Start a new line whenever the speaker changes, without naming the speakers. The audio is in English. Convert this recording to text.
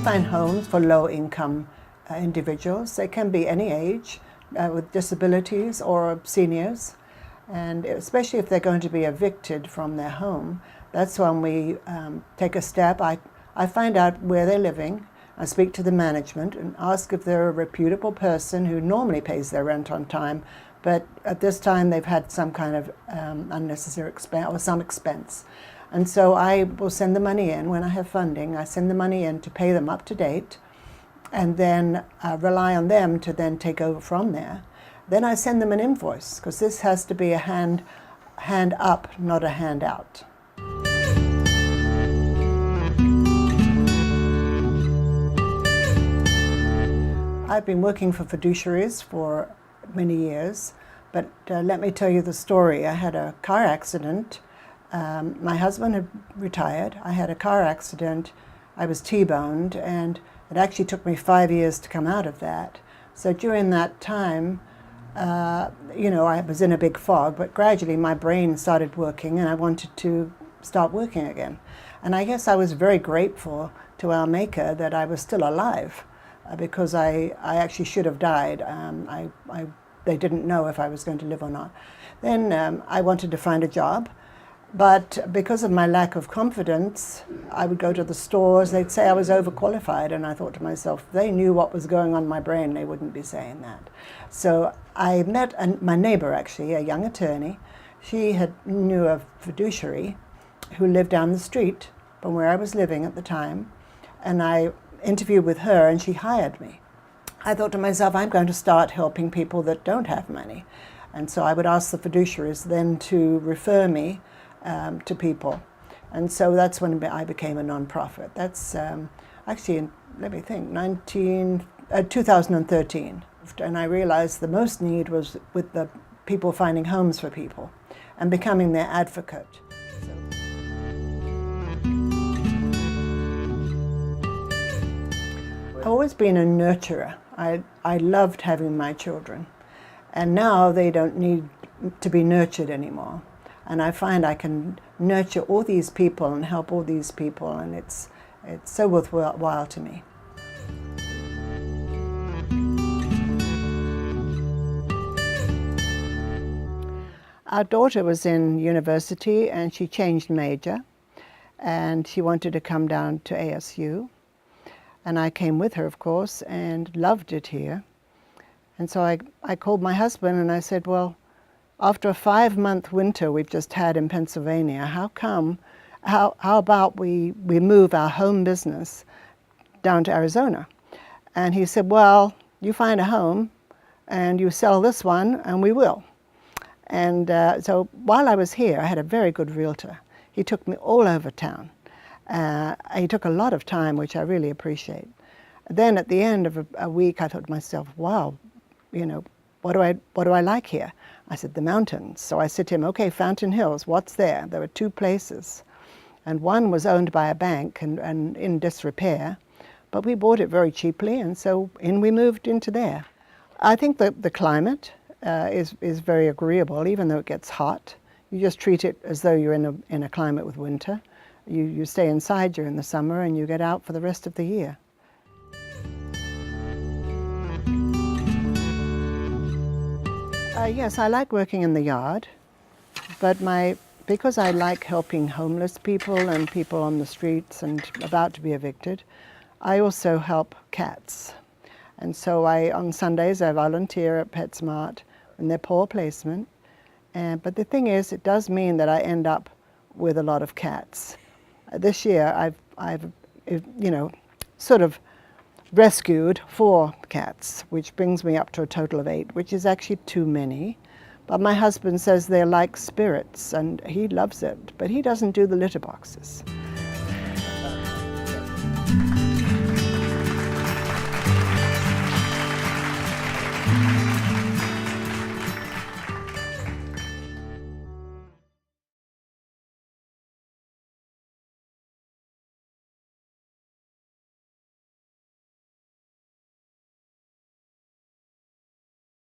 Find homes for low-income individuals. They can be any age, with disabilities or seniors, and especially if they're going to be evicted from their home, that's when we take a step. I find out where they're living. I speak to the management and ask if they're a reputable person who normally pays their rent on time, but at this time they've had some kind of unnecessary expense or some expense. And so I will send the money in when I have funding. I send the money in to pay them up to date, and then rely on them to then take over from there. Then I send them an invoice, because this has to be a hand up, not a hand out. I've been working for fiduciaries for many years, but let me tell you the story. I had a car accident. My husband had retired. I had a car accident. I was T-boned, and it actually took me 5 years to come out of that. So during that time, I was in a big fog, but gradually my brain started working and I wanted to start working again. And I guess I was very grateful to our Maker that I was still alive, because I actually should have died. They didn't know if I was going to live or not. Then I wanted to find a job. But because of my lack of confidence, I would go to the stores, they'd say I was overqualified, and I thought to myself, if they knew what was going on in my brain, they wouldn't be saying that. So I met my neighbor, actually, a young attorney. She knew a fiduciary who lived down the street from where I was living at the time, and I interviewed with her, and she hired me. I thought to myself, I'm going to start helping people that don't have money. And so I would ask the fiduciaries then to refer me to people. And so that's when I became a non-profit. That's actually, let me think, 2013. And I realized the most need was with the people finding homes for people and becoming their advocate. I've always been a nurturer. I loved having my children. And now they don't need to be nurtured anymore. And I find I can nurture all these people and help all these people, and it's so worthwhile to me. Our daughter was in university and she changed major, and she wanted to come down to ASU. And I came with her, of course, and loved it here. And so I called my husband and I said, well, after a 5-month winter we've just had in Pennsylvania, how about we move our home business down to Arizona? And he said, well, you find a home and you sell this one and we will. And so while I was here, I had a very good realtor. He took me all over town. He took a lot of time, which I really appreciate. Then at the end of a week, I thought to myself, wow, what do I like here? I said, the mountains. So I said to him, okay, Fountain Hills, what's there? There were 2 places. And one was owned by a bank and in disrepair, but we bought it very cheaply, and so we moved into there. I think that the climate is very agreeable, even though it gets hot. You just treat it as though you're in a climate with winter. You stay inside during the summer and you get out for the rest of the year. Yes, I like working in the yard, but because I like helping homeless people and people on the streets and about to be evicted, I also help cats. And so on Sundays, I volunteer at PetSmart in their paw placement. But the thing is, it does mean that I end up with a lot of cats. This year, I've sort of rescued 4 cats, which brings me up to a total of 8, which is actually too many. But my husband says they're like spirits, and he loves it, but he doesn't do the litter boxes.